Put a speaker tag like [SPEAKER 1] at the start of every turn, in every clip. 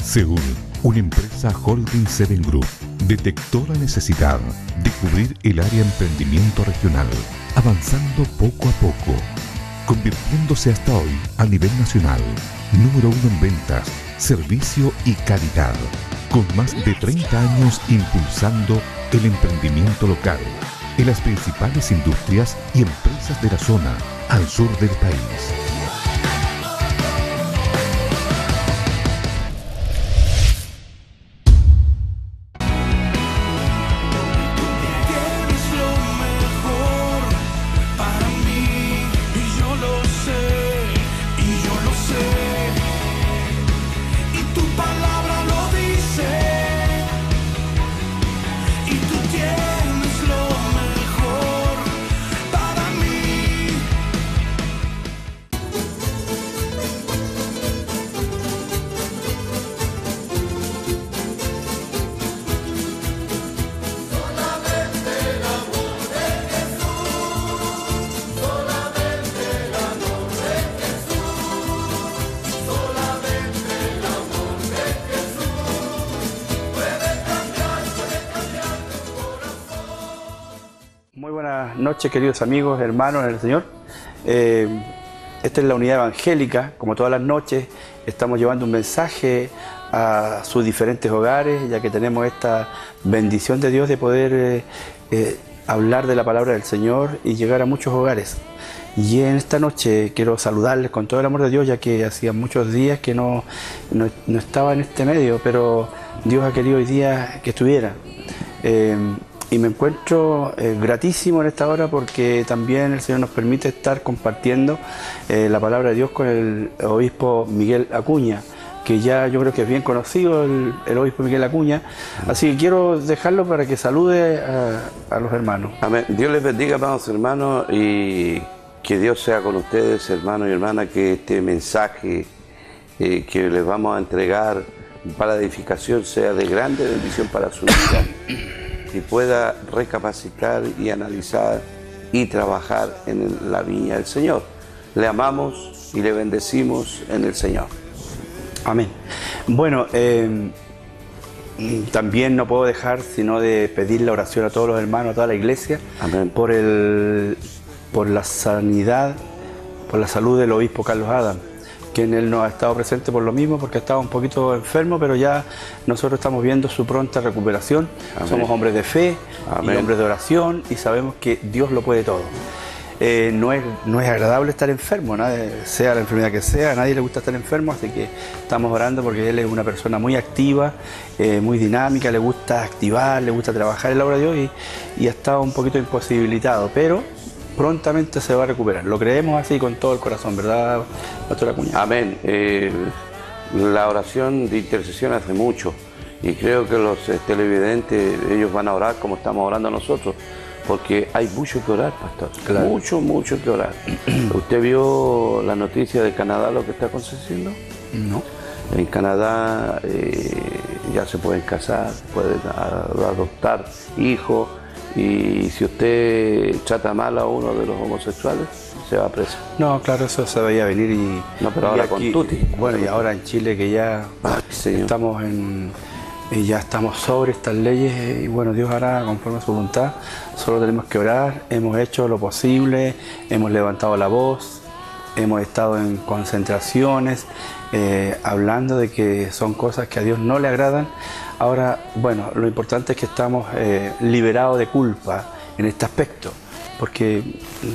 [SPEAKER 1] Seúl, una empresa Holding Seven Group, detectó la necesidad de cubrir el área emprendimiento regional, avanzando poco a poco, convirtiéndose hasta hoy a nivel nacional, número 1 en ventas, servicio y calidad, con más de 30 años impulsando el emprendimiento local en las principales industrias y empresas de la zona al sur del país.
[SPEAKER 2] Muy buenas noches, queridos amigos, hermanos en el Señor. Esta es la unidad evangélica. Como todas las noches, estamos llevando un mensaje a sus diferentes hogares, ya que tenemos esta bendición de Dios de poder hablar de la palabra del Señor y llegar a muchos hogares. Y en esta noche quiero saludarles con todo el amor de Dios, ya que hacía muchos días que no estaba en este medio, pero Dios ha querido hoy día que estuviera. Y me encuentro gratísimo en esta hora porque también el Señor nos permite estar compartiendo la palabra de Dios con el obispo Miguel Acuña, que ya yo creo que es bien conocido el obispo Miguel Acuña. Así que quiero dejarlo para que salude a los hermanos.
[SPEAKER 3] Amén. Dios les bendiga, amados hermanos, y que Dios sea con ustedes, hermanos y hermanas, que este mensaje que les vamos a entregar para edificación sea de grande bendición para su vida. Y pueda recapacitar y analizar y trabajar en la viña del Señor. Le amamos y le bendecimos en el Señor.
[SPEAKER 2] Amén. Bueno, también no puedo dejar sino de pedir la oración a todos los hermanos, a toda la iglesia.
[SPEAKER 3] Amén.
[SPEAKER 2] Por la sanidad, por la salud del obispo Carlos Adam, que en él no ha estado presente por lo mismo, porque ha estado un poquito enfermo, pero ya nosotros estamos viendo su pronta recuperación. Amén. Somos hombres de fe. Amén. Y hombres de oración, y sabemos que Dios lo puede todo. No es agradable estar enfermo, sea la enfermedad que sea, a nadie le gusta estar enfermo, así que estamos orando porque él es una persona muy activa, muy dinámica, le gusta activar, le gusta trabajar en la obra de Dios y ha estado un poquito imposibilitado, pero prontamente se va a recuperar. Lo creemos así con todo el corazón, ¿verdad, pastor Acuña?
[SPEAKER 3] Amén. La oración de intercesión hace mucho y creo que los televidentes, ellos van a orar como estamos orando nosotros, porque hay mucho que orar, pastor. Claro. Mucho que orar. ¿Usted vio la noticia de Canadá, lo que está aconteciendo?
[SPEAKER 2] No.
[SPEAKER 3] En Canadá ya se pueden casar, pueden adoptar hijos. Y si usted trata mal a uno de los homosexuales, se va preso.
[SPEAKER 2] No, claro, eso se veía venir y...
[SPEAKER 3] No, pero ahora
[SPEAKER 2] aquí,
[SPEAKER 3] con tutti.
[SPEAKER 2] Bueno, y ahora en Chile que ya estamos sobre estas leyes y bueno, Dios hará conforme a su voluntad. Solo tenemos que orar, hemos hecho lo posible, hemos levantado la voz, hemos estado en concentraciones, hablando de que son cosas que a Dios no le agradan. Ahora, bueno, lo importante es que estamos liberados de culpa en este aspecto, porque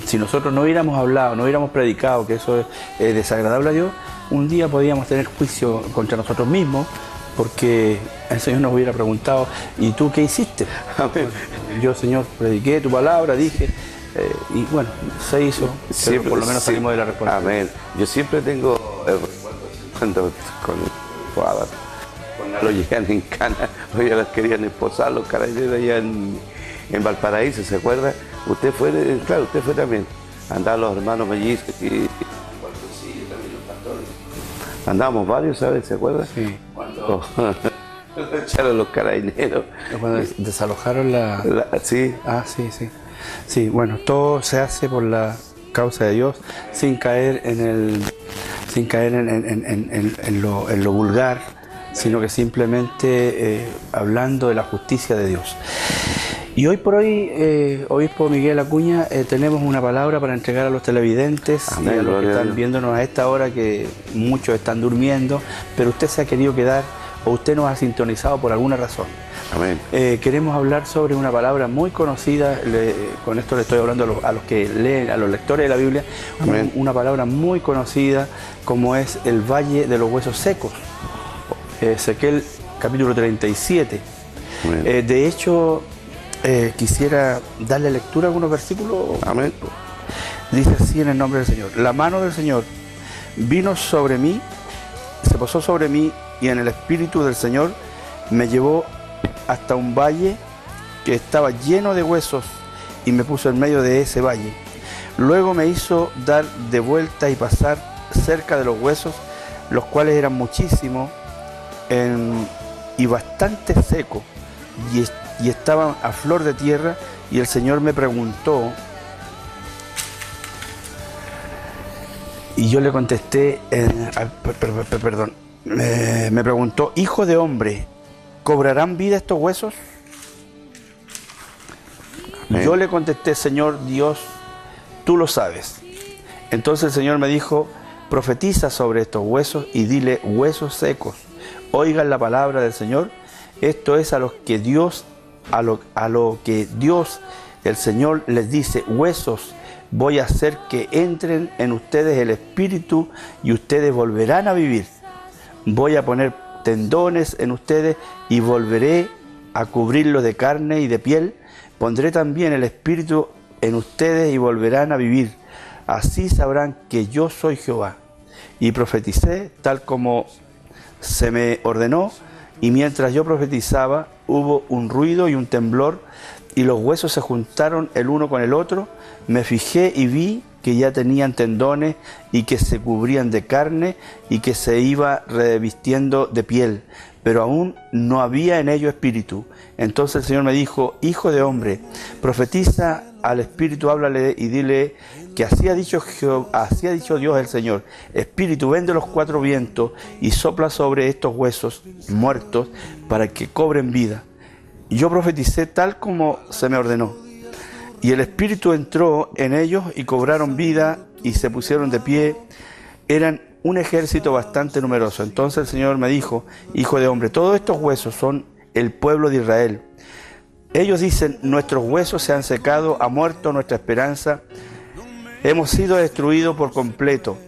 [SPEAKER 2] si nosotros no hubiéramos hablado, no hubiéramos predicado que eso es desagradable a Dios, un día podíamos tener juicio contra nosotros mismos, porque el Señor nos hubiera preguntado, ¿y tú qué hiciste? Amén. Yo, Señor, prediqué tu palabra, dije, y bueno, se hizo, siempre, por lo menos salimos de la respuesta.
[SPEAKER 3] Amén. Yo siempre tengo el recuerdo cuando lo llegan en Cana, ya las querían esposar, los carabineros allá en Valparaíso, ¿se acuerda? Usted fue, claro, usted fue también. Andaban los hermanos mellizos y también los pastores. Andábamos varios, ¿sabes? ¿Se acuerda?
[SPEAKER 2] Sí.
[SPEAKER 3] Cuando echaron los carabineros.
[SPEAKER 2] Cuando desalojaron
[SPEAKER 3] sí.
[SPEAKER 2] Ah, sí. Sí, bueno, todo se hace por la causa de Dios, sin caer en lo vulgar, sino que simplemente hablando de la justicia de Dios. Y hoy por hoy, Obispo Miguel Acuña, tenemos una palabra para entregar a los televidentes.
[SPEAKER 3] Amén,
[SPEAKER 2] y a los que están
[SPEAKER 3] Dios.
[SPEAKER 2] viéndonos a esta hora, que muchos están durmiendo, pero usted se ha querido quedar o usted nos ha sintonizado por alguna razón.
[SPEAKER 3] Amén.
[SPEAKER 2] Queremos hablar sobre una palabra muy conocida, con esto le estoy hablando a los que leen, a los lectores de la Biblia, una palabra muy conocida como es el Valle de los Huesos Secos, Ezequiel capítulo 37. De hecho, quisiera darle lectura a algunos versículos.
[SPEAKER 3] Amén.
[SPEAKER 2] Dice así en el nombre del Señor: la mano del Señor vino sobre mí, se posó sobre mí, y en el Espíritu del Señor me llevó hasta un valle que estaba lleno de huesos y me puso en medio de ese valle. Luego me hizo dar de vuelta y pasar cerca de los huesos, los cuales eran muchísimos y bastante secos y estaban a flor de tierra. Y el Señor me preguntó, y yo le contesté, me preguntó: hijo de hombre, ¿cobrarán vida estos huesos?
[SPEAKER 3] Amén.
[SPEAKER 2] Yo le contesté: Señor Dios, tú lo sabes. Entonces el Señor me dijo: profetiza sobre estos huesos y dile: huesos secos, oigan la palabra del Señor. Esto es a lo que Dios, el Señor les dice: huesos, voy a hacer que entren en ustedes el Espíritu y ustedes volverán a vivir. Voy a poner tendones en ustedes y volveré a cubrirlos de carne y de piel. Pondré también el Espíritu en ustedes y volverán a vivir. Así sabrán que yo soy Jehová. Y profeticé tal como se me ordenó, y mientras yo profetizaba hubo un ruido y un temblor, y los huesos se juntaron el uno con el otro. Me fijé y vi que ya tenían tendones y que se cubrían de carne y que se iba revistiendo de piel, pero aún no había en ello espíritu. Entonces el Señor me dijo: hijo de hombre, profetiza al espíritu, háblale y dile que así ha dicho Dios el Señor: Espíritu, ven de los cuatro vientos y sopla sobre estos huesos muertos para que cobren vida. Y yo profeticé tal como se me ordenó. Y el Espíritu entró en ellos y cobraron vida y se pusieron de pie. Eran un ejército bastante numeroso. Entonces el Señor me dijo: hijo de hombre, todos estos huesos son el pueblo de Israel. Ellos dicen: nuestros huesos se han secado, ha muerto nuestra esperanza, hemos sido destruidos por completo.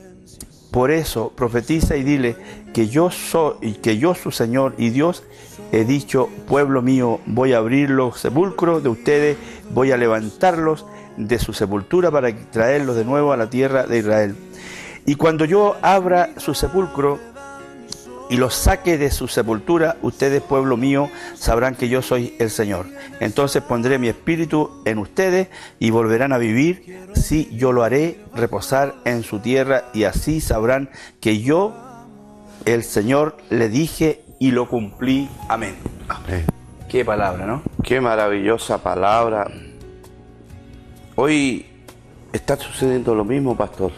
[SPEAKER 2] Por eso profetiza y dile que yo soy, que yo su Señor y Dios he dicho: pueblo mío, voy a abrir los sepulcros de ustedes, voy a levantarlos de su sepultura para traerlos de nuevo a la tierra de Israel. Y cuando yo abra su sepulcro y los saque de su sepultura, ustedes, pueblo mío, sabrán que yo soy el Señor. Entonces pondré mi espíritu en ustedes y volverán a vivir. Sí, yo lo haré reposar en su tierra, y así sabrán que yo, el Señor, le dije y lo cumplí. Amén.
[SPEAKER 3] Amén.
[SPEAKER 2] Qué palabra, ¿no?
[SPEAKER 3] Qué maravillosa palabra. Hoy está sucediendo lo mismo, pastor.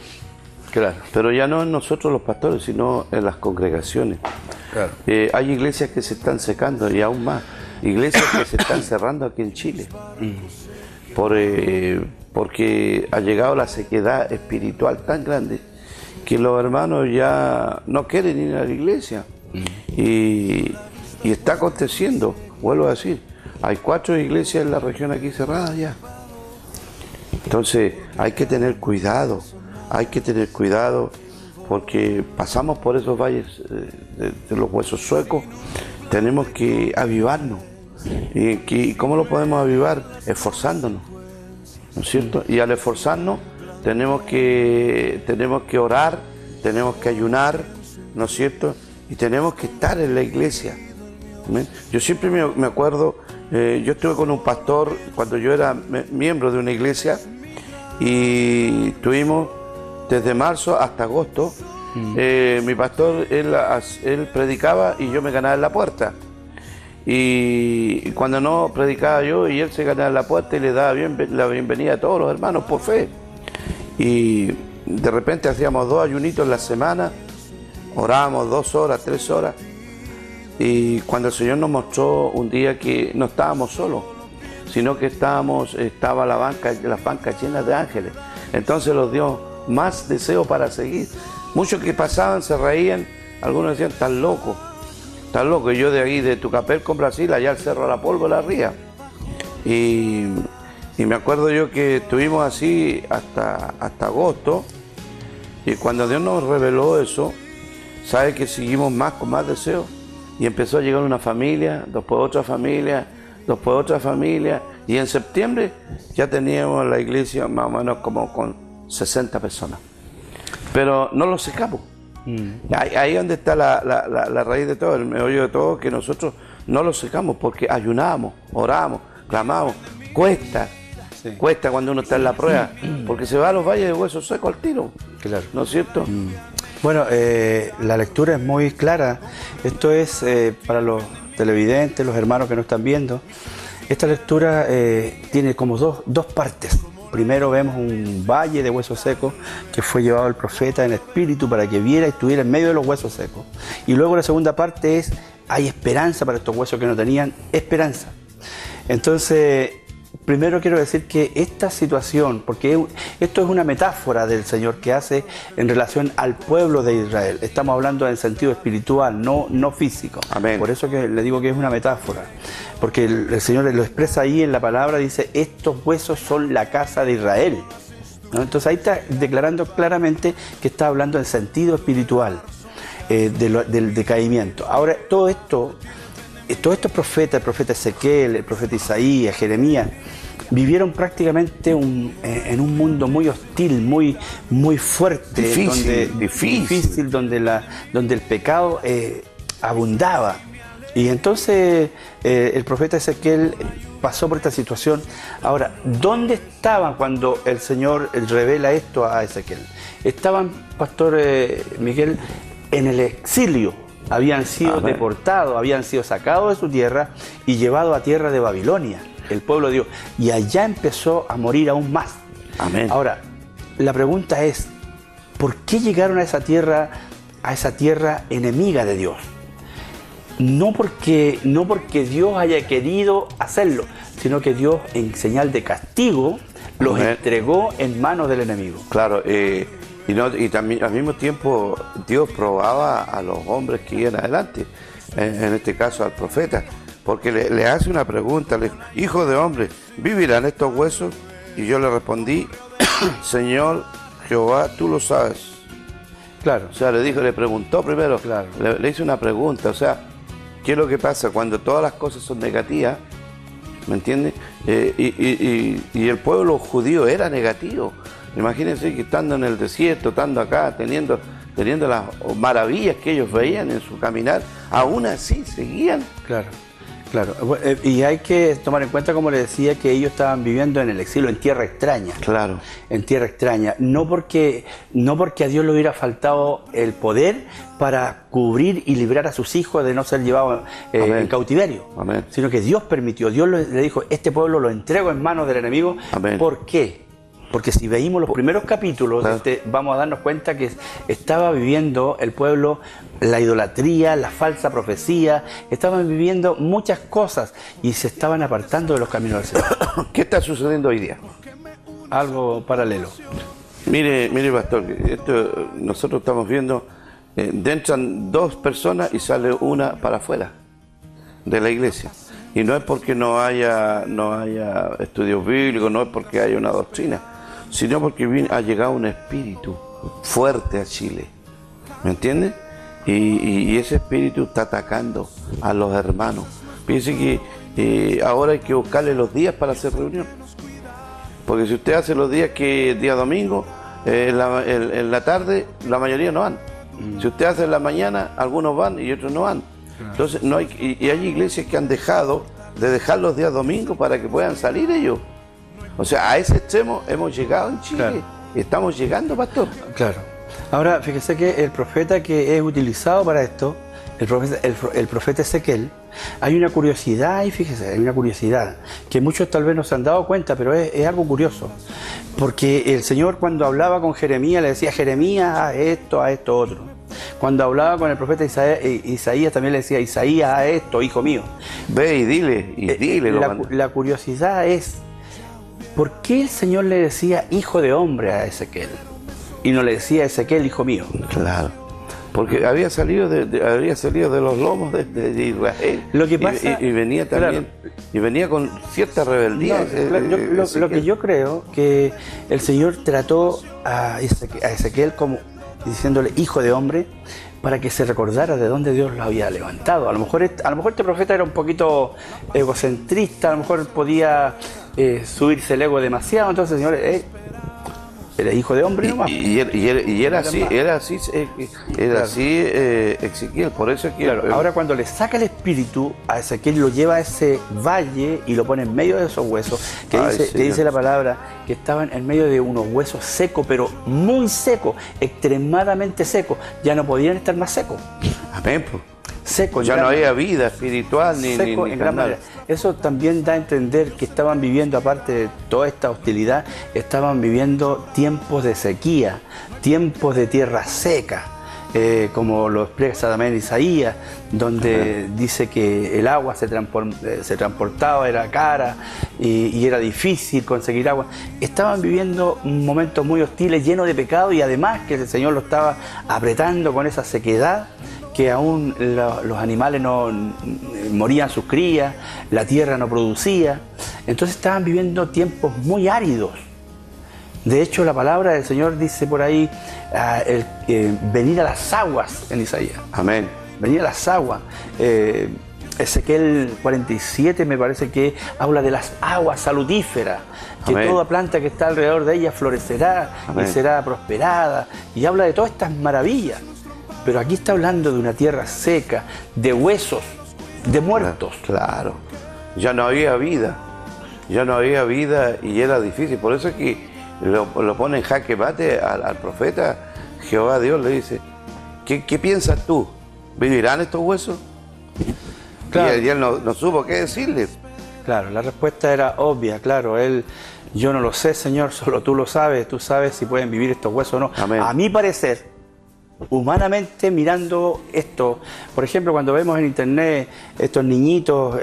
[SPEAKER 2] Claro.
[SPEAKER 3] Pero ya no en nosotros los pastores, sino en las congregaciones.
[SPEAKER 2] Claro.
[SPEAKER 3] Hay iglesias que se están secando, y aún más, iglesias que se están cerrando aquí en Chile. Porque ha llegado la sequedad espiritual tan grande que los hermanos ya no quieren ir a la iglesia. Y está aconteciendo, vuelvo a decir, hay 4 iglesias en la región aquí cerradas ya. Entonces hay que tener cuidado, porque pasamos por esos valles de los huesos suecos. Tenemos que avivarnos. ¿Y cómo lo podemos avivar? Esforzándonos, ¿no es cierto? Y al esforzarnos tenemos que orar, tenemos que ayunar, ¿no es cierto? Y tenemos que estar en la iglesia. ¿Amén? Yo siempre me acuerdo, yo estuve con un pastor cuando yo era miembro de una iglesia, y estuvimos desde marzo hasta agosto. Mi pastor, él predicaba y yo me ganaba en la puerta. Y cuando no predicaba yo y él se ganaba en la puerta, y le daba la bienvenida a todos los hermanos por fe. Y de repente hacíamos 2 ayunitos en la semana, orábamos 2 horas, 3 horas. Y cuando el Señor nos mostró un día que no estábamos solos, sino que estaba las bancas llenas de ángeles. Entonces nos dio más deseo para seguir. Muchos que pasaban se reían, algunos decían, estás loco. Y yo de ahí, de Tucapel con Brasil, allá al Cerro La Pólvora, ría. Y me acuerdo yo que estuvimos así hasta agosto, y cuando Dios nos reveló eso, sabe que seguimos con más deseo, y empezó a llegar una familia, después otra familia, después otra familia, y en septiembre ya teníamos la iglesia más o menos como con 60 personas. Pero no lo secamos. Ahí es donde está la raíz de todo, el meollo de todo, que nosotros no lo secamos porque ayunamos, oramos, clamamos. Cuesta, sí. Cuesta cuando uno está en la prueba, porque se va a los valles de huesos secos al tiro. Claro. ¿No es cierto?
[SPEAKER 2] Bueno, la lectura es muy clara. Esto es para los televidentes, los hermanos que nos están viendo. Esta lectura tiene como dos partes. Primero vemos un valle de huesos secos que fue llevado el profeta en espíritu para que viera y estuviera en medio de los huesos secos. Y luego la segunda parte es, hay esperanza para estos huesos que no tenían esperanza. Entonces, primero quiero decir que esta situación, porque esto es una metáfora del Señor que hace en relación al pueblo de Israel. Estamos hablando en sentido espiritual, no físico.
[SPEAKER 3] Amén.
[SPEAKER 2] Por eso que le digo que es una metáfora. Porque el Señor lo expresa ahí en la palabra, dice, estos huesos son la casa de Israel, ¿no? Entonces ahí está declarando claramente que está hablando en sentido espiritual del decaimiento. Ahora, todos estos profetas, el profeta Ezequiel, el profeta Isaías, Jeremías, vivieron prácticamente en un mundo muy hostil, muy fuerte, difícil, donde el pecado abundaba. Y entonces el profeta Ezequiel pasó por esta situación. Ahora, ¿dónde estaban cuando el Señor revela esto a Ezequiel? Estaban, Pastor Miguel, en el exilio. Habían sido deportados, habían sido sacados de su tierra y llevados a tierra de Babilonia, el pueblo de Dios. Y allá empezó a morir aún más.
[SPEAKER 3] Amén.
[SPEAKER 2] Ahora, la pregunta es, ¿por qué llegaron a esa tierra enemiga de Dios? No porque Dios haya querido hacerlo, sino que Dios, en señal de castigo, los entregó en manos del enemigo.
[SPEAKER 3] Claro, y también al mismo tiempo Dios probaba a los hombres que iban adelante, en este caso al profeta, porque le hace una pregunta, le dijo, hijo de hombre, ¿vivirán estos huesos? Y yo le respondí, Señor Jehová, tú lo sabes.
[SPEAKER 2] Claro.
[SPEAKER 3] O sea, le preguntó primero, claro. Le hizo una pregunta, o sea, ¿qué es lo que pasa cuando todas las cosas son negativas? ¿Me entiendes? Y el pueblo judío era negativo. Imagínense que estando en el desierto, estando acá, teniendo las maravillas que ellos veían en su caminar, aún así seguían.
[SPEAKER 2] Claro. Y hay que tomar en cuenta, como le decía, que ellos estaban viviendo en el exilio, en tierra extraña.
[SPEAKER 3] Claro.
[SPEAKER 2] En tierra extraña. No porque a Dios le hubiera faltado el poder para cubrir y librar a sus hijos de no ser llevados en cautiverio.
[SPEAKER 3] Amén.
[SPEAKER 2] Sino que Dios permitió. Dios le dijo, este pueblo lo entrego en manos del enemigo.
[SPEAKER 3] Amén.
[SPEAKER 2] ¿Por qué? Porque si veíamos los primeros capítulos, claro, vamos a darnos cuenta que estaba viviendo el pueblo la idolatría, la falsa profecía, estaban viviendo muchas cosas y se estaban apartando de los caminos del Señor.
[SPEAKER 3] ¿Qué está sucediendo hoy día?
[SPEAKER 2] Algo paralelo.
[SPEAKER 3] Mire, pastor, nosotros estamos viendo, entran dos personas y sale una para afuera de la iglesia. Y no es porque no haya estudios bíblicos, no es porque haya una doctrina, sino porque ha llegado un espíritu fuerte a Chile. ¿Me entiendes? Y ese espíritu está atacando a los hermanos. Piense que ahora hay que buscarle los días para hacer reunión. Porque si usted hace los días que día domingo, en la tarde, la mayoría no van. Si usted hace en la mañana, algunos van y otros no van. Entonces no hay, y hay iglesias que han dejado de dejar los días domingos para que puedan salir ellos. O sea, a ese extremo hemos llegado en Chile. Claro. Estamos llegando, pastor.
[SPEAKER 2] Claro. Ahora, fíjese que el profeta que es utilizado para esto el profeta Ezequiel, hay una curiosidad, y fíjese, hay una curiosidad, que muchos tal vez no se han dado cuenta, pero es algo curioso. Porque el Señor cuando hablaba con Jeremías, le decía, Jeremías, haz esto, otro. Cuando hablaba con el profeta Isaías también le decía, Isaías, haz esto, hijo mío.
[SPEAKER 3] Ve y dile.
[SPEAKER 2] La curiosidad es, ¿por qué el Señor le decía hijo de hombre a Ezequiel? Y no le decía Ezequiel, hijo mío.
[SPEAKER 3] Claro. Porque había salido de los lomos de Israel.
[SPEAKER 2] Lo que pasa,
[SPEAKER 3] y venía también, claro, y venía con cierta rebeldía.
[SPEAKER 2] No, lo que yo creo que el Señor trató a Ezequiel como diciéndole hijo de hombre, para que se recordara de dónde Dios lo había levantado. A lo mejor este profeta era un poquito egocentrista, a lo mejor podía subirse el ego demasiado, entonces el Señor era hijo de hombre nomás.
[SPEAKER 3] Y era así Ezequiel, por eso es que...
[SPEAKER 2] Claro, ahora cuando le saca el espíritu a Ezequiel, lo lleva a ese valle y lo pone en medio de esos huesos, que dice la palabra que estaban en medio de unos huesos secos, pero muy secos, extremadamente secos, ya no podían estar más secos.
[SPEAKER 3] Amén, pues.
[SPEAKER 2] Seco,
[SPEAKER 3] ya no había vida espiritual ni
[SPEAKER 2] en gran manera. Eso también da a entender que estaban viviendo, aparte de toda esta hostilidad, estaban viviendo tiempos de sequía, tiempos de tierra seca, como lo expresa también Isaías, donde dice que el agua se transportaba, era cara y era difícil conseguir agua. Estaban viviendo momentos muy hostiles, llenos de pecado, y además que el Señor lo estaba apretando con esa sequedad, que aún los animales no morían sus crías, la tierra no producía. Entonces estaban viviendo tiempos muy áridos. De hecho, la palabra del Señor dice por ahí, venir a las aguas en Isaías.
[SPEAKER 3] Amén.
[SPEAKER 2] Venir a las aguas. Ezequiel 47 me parece que habla de las aguas salutíferas, que Amén. Toda planta que está alrededor de ella florecerá Amén. Y será prosperada. Y habla de todas estas maravillas. Pero aquí está hablando de una tierra seca, de huesos, de muertos.
[SPEAKER 3] Claro, ya no había vida y era difícil. Por eso es que lo pone en jaque mate al profeta. Jehová Dios le dice, ¿qué piensas tú? ¿Vivirán estos huesos? Claro. Y él no supo qué decirle.
[SPEAKER 2] Claro, la respuesta era obvia, claro. Yo no lo sé, Señor, solo tú lo sabes. Tú sabes si pueden vivir estos huesos o no.
[SPEAKER 3] Amén.
[SPEAKER 2] A mi parecer, humanamente mirando esto, por ejemplo, cuando vemos en internet estos niñitos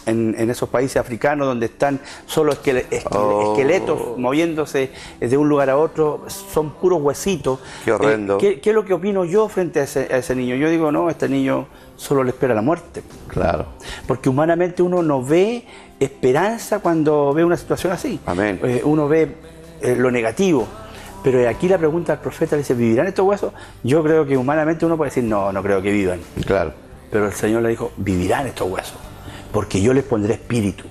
[SPEAKER 2] en esos países africanos donde están solo esqueletos moviéndose de un lugar a otro, son puros huesitos.
[SPEAKER 3] Qué horrendo.
[SPEAKER 2] ¿Qué es lo que opino yo frente a ese niño? Yo digo, no, este niño solo le espera la muerte.
[SPEAKER 3] Claro.
[SPEAKER 2] Porque humanamente uno no ve esperanza cuando ve una situación así.
[SPEAKER 3] Amén.
[SPEAKER 2] Uno ve lo negativo. Pero aquí la pregunta al profeta le dice, ¿vivirán estos huesos? Yo creo que humanamente uno puede decir, no creo que vivan.
[SPEAKER 3] Claro.
[SPEAKER 2] Pero el Señor le dijo, vivirán estos huesos, porque yo les pondré espíritu,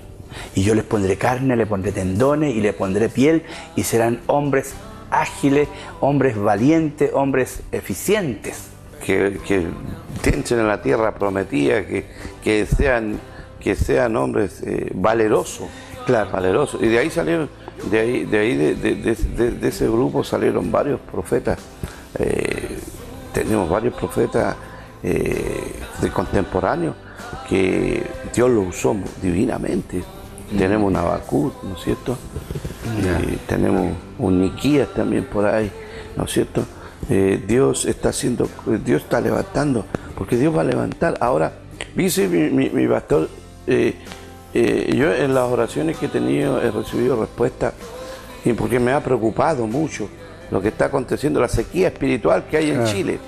[SPEAKER 2] y yo les pondré carne, les pondré tendones, y les pondré piel, y serán hombres ágiles, hombres valientes, hombres eficientes.
[SPEAKER 3] Que piensen en la tierra prometida, que sean hombres valerosos.
[SPEAKER 2] Claro.
[SPEAKER 3] Valerosos. Y de ahí salieron... De ese grupo salieron varios profetas. Tenemos varios profetas de contemporáneos que Dios los usó divinamente. Tenemos un Habacuc, ¿no es cierto? Tenemos un Miquías también por ahí, ¿no es cierto? Dios está levantando, porque Dios va a levantar. Ahora, dice mi pastor, yo en las oraciones que he tenido he recibido respuesta, y porque me ha preocupado mucho lo que está aconteciendo, la sequía espiritual que hay en Chile.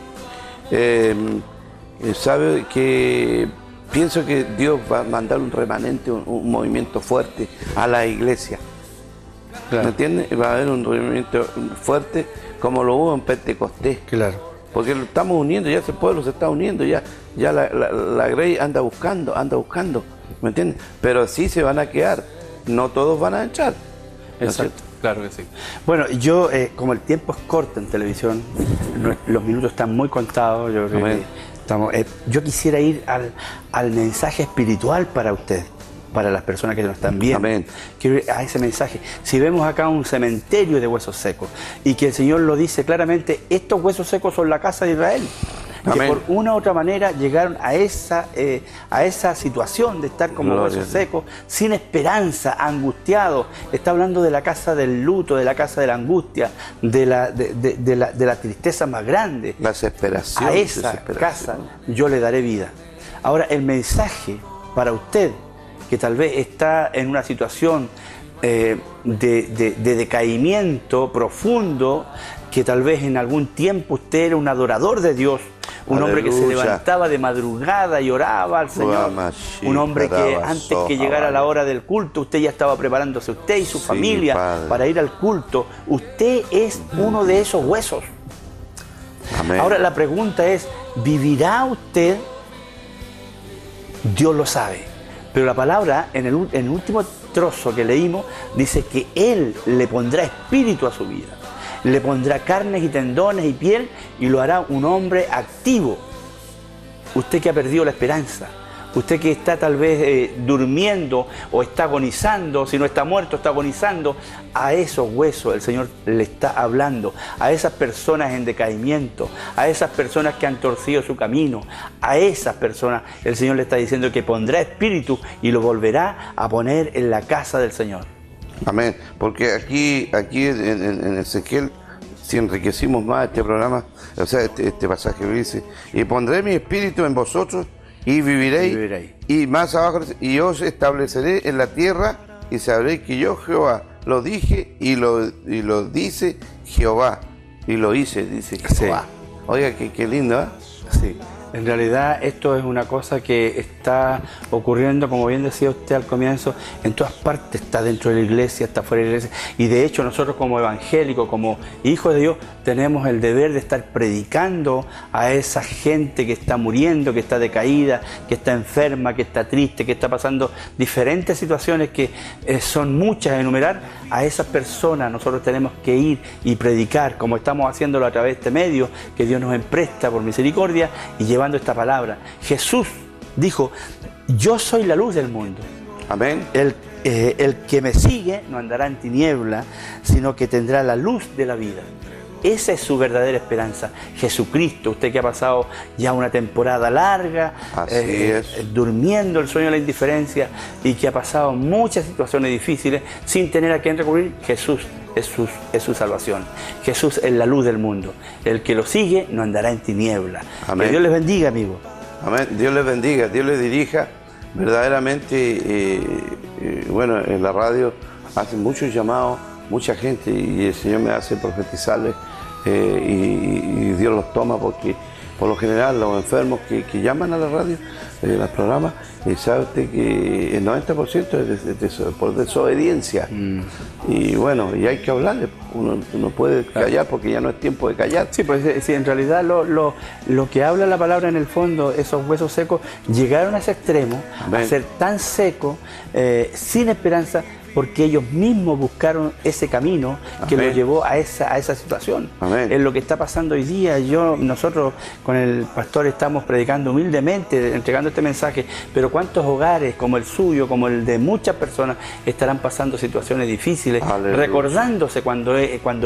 [SPEAKER 3] Sabe que pienso que Dios va a mandar un remanente, un movimiento fuerte a la iglesia. Claro. ¿Me entiendes? Va a haber un movimiento fuerte como lo hubo en Pentecostés.
[SPEAKER 2] Claro.
[SPEAKER 3] Porque lo estamos uniendo, ya ese pueblo se está uniendo, ya la Grey anda buscando. ¿Me entiendes? Pero sí se van a quedar, no todos van a echar.
[SPEAKER 2] Exacto, claro que sí. Bueno, yo, como el tiempo es corto en televisión, los minutos están muy contados, yo creo que yo quisiera ir al mensaje espiritual para usted, para las personas que nos están viendo.
[SPEAKER 3] Amén.
[SPEAKER 2] Quiero ir a ese mensaje. Si vemos acá un cementerio de huesos secos, y que el Señor lo dice claramente, estos huesos secos son la casa de Israel. que
[SPEAKER 3] Amén.
[SPEAKER 2] por una u otra manera llegaron a esa situación de estar como
[SPEAKER 3] Gloria
[SPEAKER 2] huesos
[SPEAKER 3] a Dios.
[SPEAKER 2] secos, sin esperanza, angustiados. Está hablando de la casa del luto, de la casa de la angustia, de la tristeza más grande.
[SPEAKER 3] La desesperación.
[SPEAKER 2] A esa casa yo le daré vida. Ahora, el mensaje para usted, que tal vez está en una situación de decaimiento profundo, que tal vez en algún tiempo usted era un adorador de Dios, un hombre que se
[SPEAKER 3] Aleluya.
[SPEAKER 2] levantaba de madrugada y oraba al Señor, un hombre que antes que llegara la hora del culto, usted ya estaba preparándose, usted y su
[SPEAKER 3] Sí,
[SPEAKER 2] familia,
[SPEAKER 3] Padre.
[SPEAKER 2] para ir al culto. Usted es uno de esos huesos.
[SPEAKER 3] Amén.
[SPEAKER 2] Ahora la pregunta es, ¿vivirá usted? Dios lo sabe. Pero la palabra, en el último trozo que leímos, dice que Él le pondrá espíritu a su vida. Le pondrá carnes y tendones y piel y lo hará un hombre activo. Usted que ha perdido la esperanza, usted que está tal vez durmiendo o está agonizando, si no está muerto, está agonizando, a esos huesos el Señor le está hablando, a esas personas en decaimiento, a esas personas que han torcido su camino, a esas personas el Señor le está diciendo que pondrá espíritu y lo volverá a poner en la casa del Señor.
[SPEAKER 3] Amén. Porque aquí en Ezequiel, si enriquecimos más este programa, o sea, este pasaje que dice, y pondré mi espíritu en vosotros y viviréis. Y más abajo, y os estableceré en la tierra y sabréis que yo Jehová lo dije y lo dice Jehová. Y lo hice, dice Jehová. Sí. Oiga, qué lindo, ¿eh?
[SPEAKER 2] Sí. En realidad esto es una cosa que está ocurriendo, como bien decía usted al comienzo, en todas partes, está dentro de la iglesia, está fuera de la iglesia, y de hecho nosotros como evangélicos, como hijos de Dios, tenemos el deber de estar predicando a esa gente que está muriendo, que está decaída, que está enferma, que está triste, que está pasando diferentes situaciones que son muchas a enumerar. A esas personas nosotros tenemos que ir y predicar, como estamos haciéndolo a través de este medio que Dios nos empresta por misericordia, y llevando esta palabra. Jesús dijo, yo soy la luz del mundo.
[SPEAKER 3] Amén.
[SPEAKER 2] El que me sigue no andará en tiniebla, sino que tendrá la luz de la vida. Esa es su verdadera esperanza, Jesucristo. Usted que ha pasado ya una temporada larga, durmiendo el sueño de la indiferencia, y que ha pasado muchas situaciones difíciles sin tener a quién recurrir, Jesús es su salvación. Jesús es la luz del mundo. El que lo sigue no andará en tiniebla.
[SPEAKER 3] Amén.
[SPEAKER 2] Que Dios les bendiga, amigo.
[SPEAKER 3] Amén. Dios les bendiga, Dios les dirija. Verdaderamente, bueno, en la radio hacen muchos llamados, mucha gente, y el Señor me hace profetizarles, y Dios los toma, porque por lo general los enfermos que llaman a la radio, los programas, sabe usted que el 90% es por desobediencia. Y bueno, y hay que hablarle. Uno no puede callar, porque ya no es tiempo de callar.
[SPEAKER 2] Sí, pues sí, en realidad lo que habla la palabra en el fondo, esos huesos secos llegaron a ese extremo,
[SPEAKER 3] Amén.
[SPEAKER 2] a ser tan secos, sin esperanza, porque ellos mismos buscaron ese camino que
[SPEAKER 3] Amén.
[SPEAKER 2] los llevó a esa situación.
[SPEAKER 3] Amén.
[SPEAKER 2] Es lo que está pasando hoy día. Nosotros con el pastor estamos predicando humildemente, entregando este mensaje, pero cuántos hogares como el suyo, como el de muchas personas, estarán pasando situaciones difíciles,
[SPEAKER 3] Aleluya.
[SPEAKER 2] recordándose cuando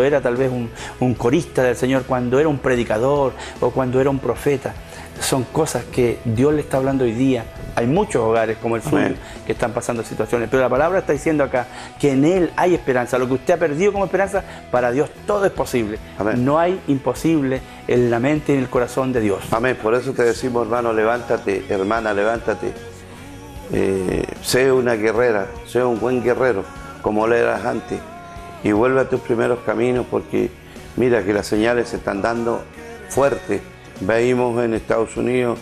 [SPEAKER 2] era tal vez un corista del Señor, cuando era un predicador o cuando era un profeta. Son cosas que Dios le está hablando hoy día. Hay muchos hogares como el suyo
[SPEAKER 3] Amén.
[SPEAKER 2] que están pasando situaciones, pero la palabra está diciendo acá que en Él hay esperanza. Lo que usted ha perdido como esperanza, para Dios todo es posible.
[SPEAKER 3] Amén.
[SPEAKER 2] No hay imposible en la mente y en el corazón de Dios.
[SPEAKER 3] Amén. Por eso te decimos, hermano, levántate, hermana, levántate. Sé una guerrera, sé un buen guerrero, como lo eras antes, y vuelve a tus primeros caminos, porque mira que las señales se están dando fuertes. Veíamos en Estados Unidos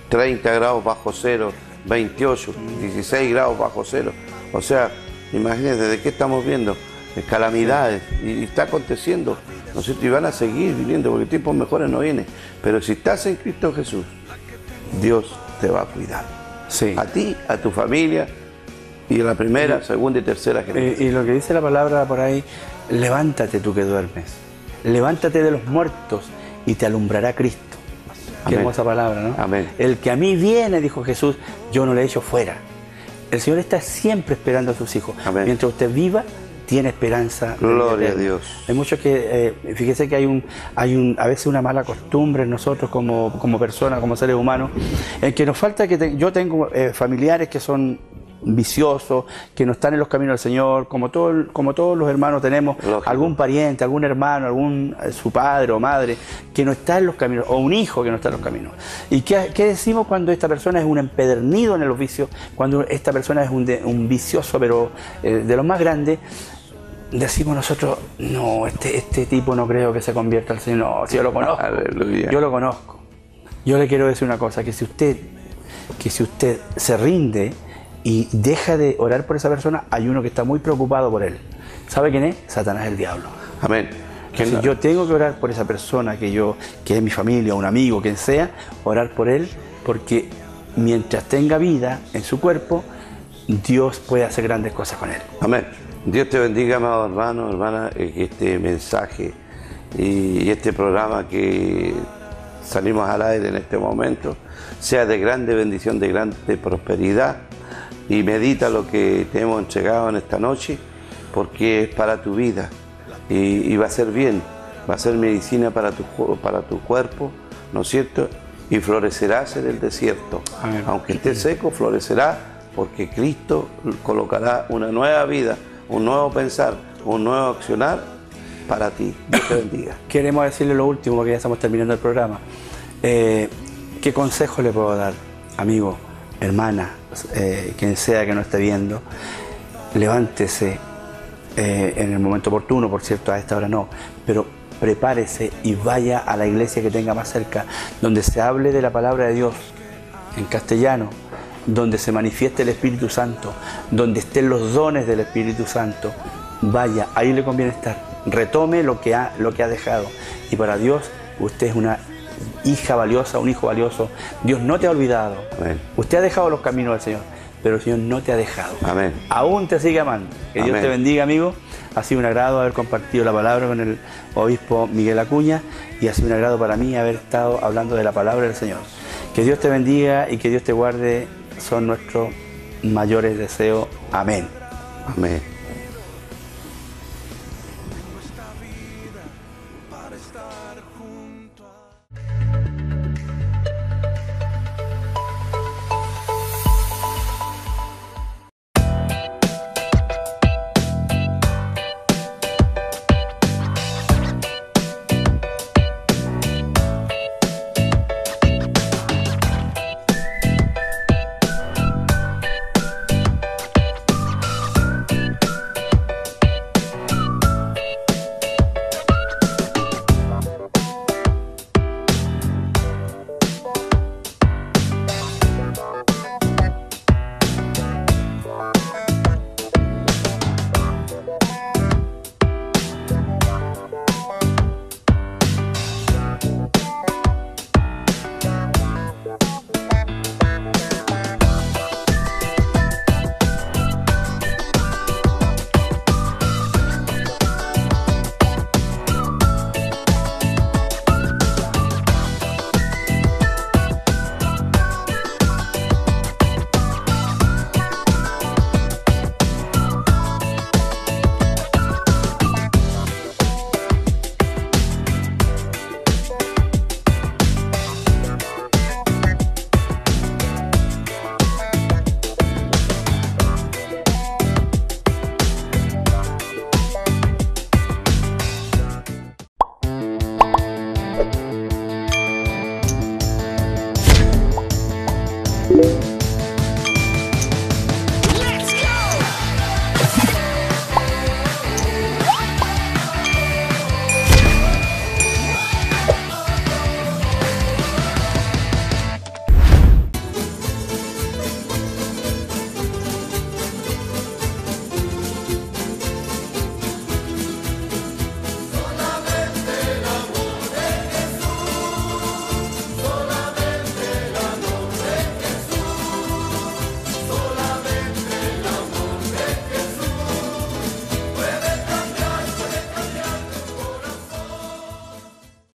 [SPEAKER 3] 30 grados bajo cero, 28, 16 grados bajo cero. O sea, imagínense, ¿de qué estamos viendo? De calamidades, y está aconteciendo, ¿no es cierto? Y van a seguir viniendo, porque tiempos mejores no vienen. Pero si estás en Cristo Jesús, Dios te va a cuidar.
[SPEAKER 2] Sí.
[SPEAKER 3] A ti, a tu familia, y a la primera, segunda y tercera generación.
[SPEAKER 2] Y lo que dice la palabra por ahí, levántate tú que duermes, levántate de los muertos y te alumbrará Cristo. Qué
[SPEAKER 3] Amén.
[SPEAKER 2] hermosa palabra, ¿no?
[SPEAKER 3] Amén.
[SPEAKER 2] El que a mí viene, dijo Jesús, yo no le echo fuera. El Señor está siempre esperando a sus hijos.
[SPEAKER 3] Amén.
[SPEAKER 2] Mientras usted viva, tiene esperanza.
[SPEAKER 3] Gloria a Dios.
[SPEAKER 2] Hay muchos que, fíjese que hay a veces una mala costumbre en nosotros como personas, como seres humanos, en que nos falta yo tengo familiares que son viciosos, que no están en los caminos del Señor, como todos los hermanos tenemos. Lógico. Algún pariente, algún hermano, su padre o madre que no está en los caminos, o un hijo que no está en los caminos. ¿Y qué decimos cuando esta persona es un empedernido en los vicios, cuando esta persona es un vicioso, pero de los más grandes? Decimos nosotros, no, este tipo no creo que se convierta al Señor. No, si yo lo conozco. Aleluya. Yo lo conozco. Yo le quiero decir una cosa, que si usted se rinde y deja de orar por esa persona, hay uno que está muy preocupado por él. ¿Sabe quién es? Satanás, el diablo.
[SPEAKER 3] Amén.
[SPEAKER 2] Entonces, yo tengo que orar por esa persona que es mi familia, un amigo, quien sea, orar por él, porque mientras tenga vida en su cuerpo, Dios puede hacer grandes cosas con él.
[SPEAKER 3] Amén. Dios te bendiga, amado hermano, hermana, que este mensaje y este programa que salimos al aire en este momento sea de grande bendición, de grande prosperidad. Y medita lo que te hemos entregado en esta noche, porque es para tu vida y va a ser bien, va a ser medicina para tu cuerpo, ¿no es cierto? Y florecerás en el desierto. Amén. Aunque esté seco, florecerá, porque Cristo colocará una nueva vida, un nuevo pensar, un nuevo accionar para ti. Dios te bendiga.
[SPEAKER 2] Queremos decirle lo último, porque ya estamos terminando el programa. ¿Qué consejo le puedo dar, amigo, hermana, quien sea que no esté viendo? Levántese en el momento oportuno, por cierto, a esta hora no, pero prepárese y vaya a la iglesia que tenga más cerca, donde se hable de la palabra de Dios en castellano, donde se manifieste el Espíritu Santo, donde estén los dones del Espíritu Santo. Vaya, ahí le conviene estar. Retome lo que ha dejado. Y para Dios, usted es una hija valiosa, un hijo valioso. Dios no te ha olvidado. Amén. Usted ha dejado los caminos del Señor, pero el Señor no te ha dejado. Amén. Aún te sigue amando. Que Dios te bendiga, amigo. Ha sido un agrado haber compartido la palabra con el obispo Miguel Acuña, y ha sido un agrado para mí haber estado hablando de la palabra del Señor. Que Dios te bendiga y que Dios te guarde. Son nuestros mayores deseos. Amén.
[SPEAKER 3] Amén.
[SPEAKER 4] Thank you.